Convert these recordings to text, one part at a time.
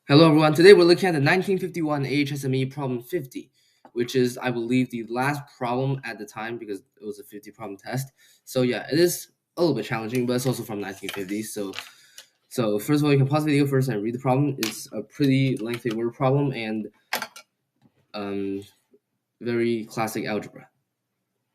Hello everyone, today we're looking at the 1951 AHSME problem 50, which is, I believe, the last problem at the time because it was a 50 problem test. So yeah, it is a little bit challenging, but it's also from 1950. So first of all, you can pause the video first and read the problem. It's a pretty lengthy word problem and very classic algebra.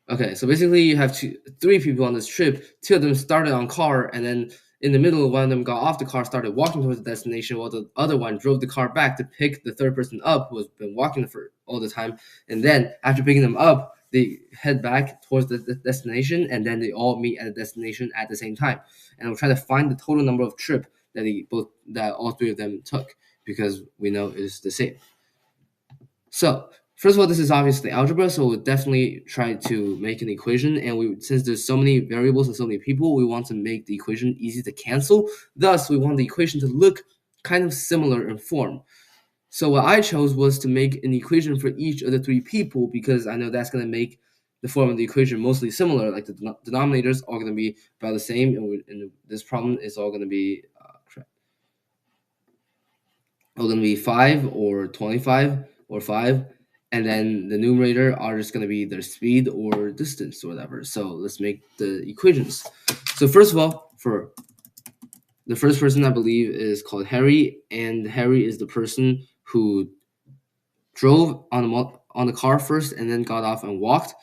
Okay, so basically you have three people on this trip. Two of them started on car, and then in the middle, one of them got off the car, started walking towards the destination, while the other one drove the car back to pick the third person up, who has been walking for all the time. And then after picking them up, they head back towards the destination, and then they all meet at the destination at the same time. And we're trying to find the total number of trip that all three of them took, because we know it's the same. So first of all, this is obviously algebra, so we'll definitely try to make an equation. And since there's so many variables and so many people, we want to make the equation easy to cancel. Thus, we want the equation to look kind of similar in form. So what I chose was to make an equation for each of the three people, because I know that's going to make the form of the equation mostly similar. Like the denominators are going to be about the same, and this problem is all going to be 5 or 25 or 5, and then the numerator are just going to be their speed or distance or whatever. So let's make the equations. So first of all, for the first person, I believe, is called Harry, and Harry is the person who drove on the car first and then got off and walked.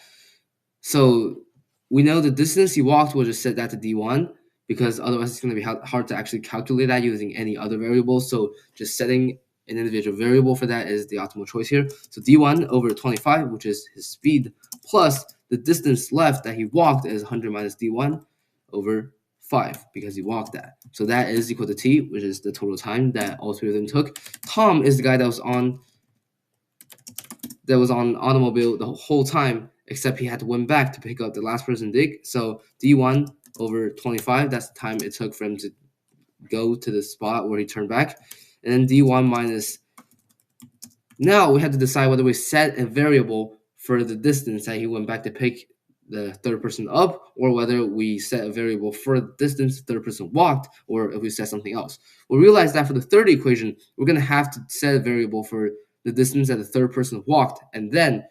So we know the distance he walked, we'll just set that to d1, because otherwise it's going to be hard to actually calculate that using any other variable. So just setting an individual variable for that is the optimal choice here. So d1 over 25, which is his speed, plus the distance left that he walked is 100 minus d1 over 5, because he walked that. So that is equal to t, which is the total time that all three of them took. Tom is the guy that was on automobile the whole time, except he had to went back to pick up the last person dig. So d1 over 25, that's the time it took for him to go to the spot where he turned back. And then d1 minus, now we had to decide whether we set a variable for the distance that he went back to pick the third person up, or whether we set a variable for the distance the third person walked, or if we set something else. We'll realize that for the third equation, we're going to have to set a variable for the distance that the third person walked, and then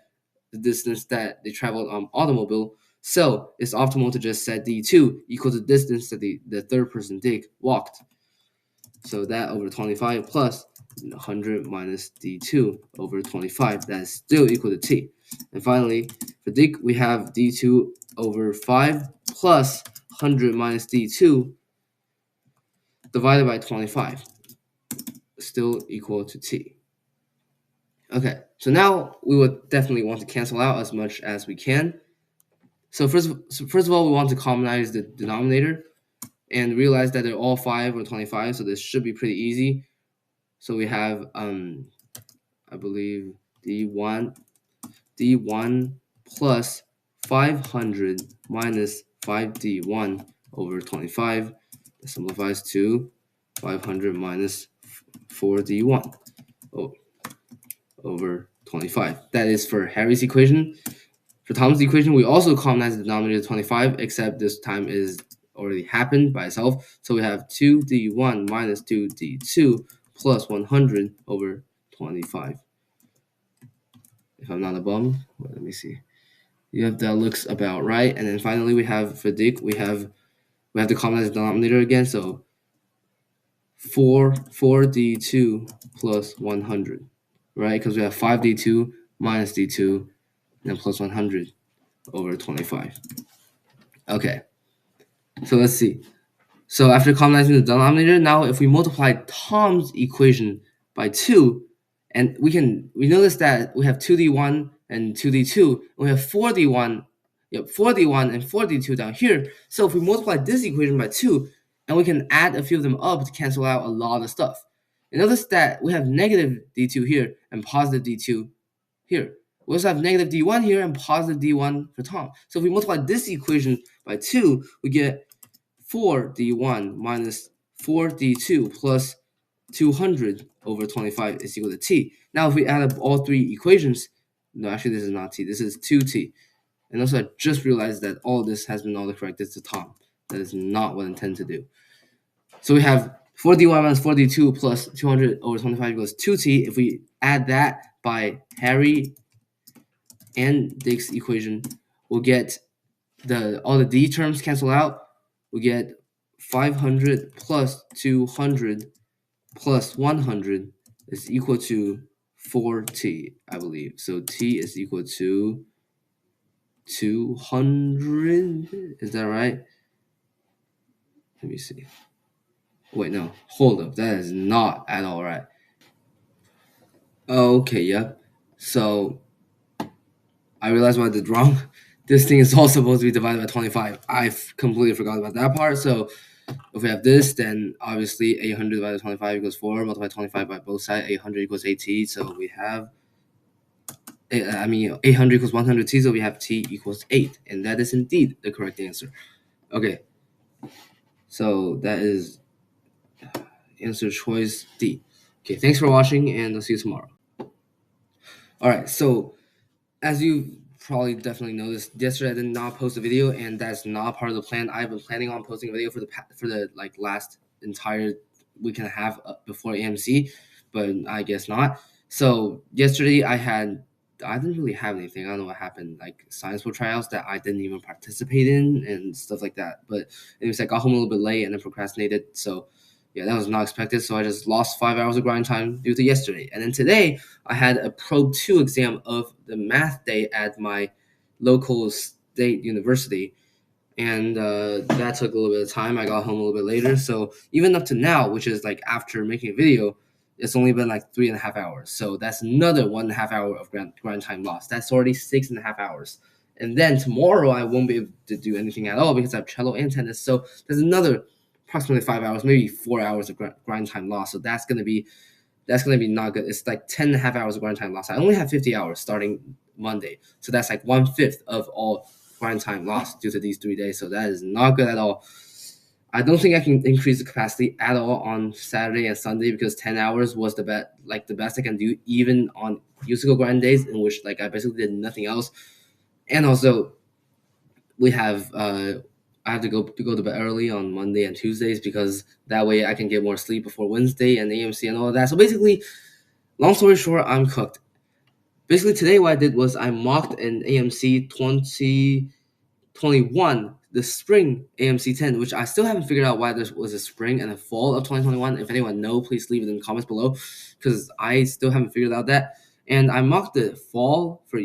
the distance that they traveled on automobile. So it's optimal to just set d2 equal to the distance that the third person walked. So that over 25 plus 100 minus d2 over 25, that is still equal to t. And finally, for dig, we have d2 over 5 plus 100 minus d2 divided by 25, still equal to t. Okay, so now we would definitely want to cancel out as much as we can. So first of all, we want to commonize the denominator and realize that they're all 5 or 25, so this should be pretty easy. So we have, I believe, d1 plus 500 minus 5d1 over 25. That simplifies to 500 minus 4d1 over 25. That is for Harry's equation. For Tom's equation, we also commonize the denominator to 25, except this time is already happened by itself. So we have 2d1 minus 2d2 plus 100 over 25. If I'm not a bum, let me see. Yep, that looks about right. And then finally, we have for dig, we have to commonize the denominator again. So 4d2 plus 100, right? Because we have 5d2 minus d2 and then plus 100 over 25. Okay, so let's see. So after commonizing the denominator, now if we multiply Tom's equation by 2, and we notice that we have 2d1 and 2d2, and we have 4d1 and 4d2 down here. So if we multiply this equation by 2, and we can add a few of them up to cancel out a lot of stuff. And notice that we have negative d2 here and positive d2 here. We also have negative d1 here and positive d1 for Tom. So if we multiply this equation by 2, we get 4d1 minus 4d2 plus 200 over 25 is equal to t. Now if we add up all three equations, no, actually this is not t, this is 2t. And also I just realized that all of this has been autocorrected to Tom. That is not what I intend to do. So we have 4dy minus 4d2 plus 200 over 25 equals 2t. If we add that by Harry and Dick's equation, we'll get all the d terms cancel out. We get 500 plus 200 plus 100 is equal to 4t, I believe. So t is equal to 200. Is that right? Let me see. Wait, no. Hold up. That is not at all right. Okay, yep. So I realized what I did wrong. This thing is all supposed to be divided by 25. I completely forgot about that part. So if we have this, then obviously 800 divided by 25 equals 4. Multiply 25 by both sides. 800 equals 8t. So we have, 800 equals 100t. So we have t equals 8. And that is indeed the correct answer. Okay. So that is answer choice D. Okay, thanks for watching, and I'll see you tomorrow. All right, so as you probably definitely noticed, yesterday I did not post a video, and that's not part of the plan. I've been planning on posting a video for the last entire week and a half before AMC, but I guess not. So yesterday I didn't really have anything. I don't know what happened, like science board tryouts that I didn't even participate in and stuff like that. But anyways, I got home a little bit late and then procrastinated. So yeah, that was not expected. So I just lost 5 hours of grind time due to yesterday. And then today I had a Probe 2 exam of the math day at my local state university. And that took a little bit of time. I got home a little bit later. So even up to now, which is like after making a video, it's only been like 3.5 hours. So that's another 1.5 hour of grind time lost. That's already 6.5 hours. And then tomorrow I won't be able to do anything at all because I have cello and tennis. So there's another approximately 5 hours, maybe 4 hours of grind time lost. So that's gonna be not good. It's like 10.5 hours of grind time lost. I only have 50 hours starting Monday. So that's like 1/5 of all grind time lost due to these 3 days. So that is not good at all. I don't think I can increase the capacity at all on Saturday and Sunday because 10 hours was the best I can do even on musical grind days in which like I basically did nothing else. And also we have I have to go to bed early on Monday and Tuesdays because that way I can get more sleep before Wednesday and AMC and all of that. So basically, long story short, I'm cooked. Basically, today what I did was I mocked an AMC 2021, the spring AMC 10, which I still haven't figured out why there was a spring and a fall of 2021. If anyone knows, please leave it in the comments below because I still haven't figured out that. And I mocked the fall for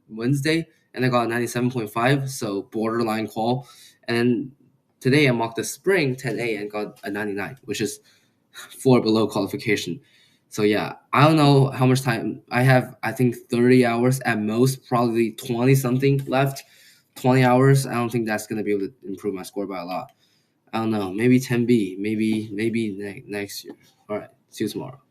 Wednesday and I got a 97.5, so borderline qual. And today I mocked the spring 10A and got a 99, which is 4 below qualification. So yeah, I don't know how much time I have. I think 30 hours at most, probably 20 something left. 20 hours. I don't think that's gonna be able to improve my score by a lot. I don't know. Maybe 10B. Maybe next year. All right. See you tomorrow.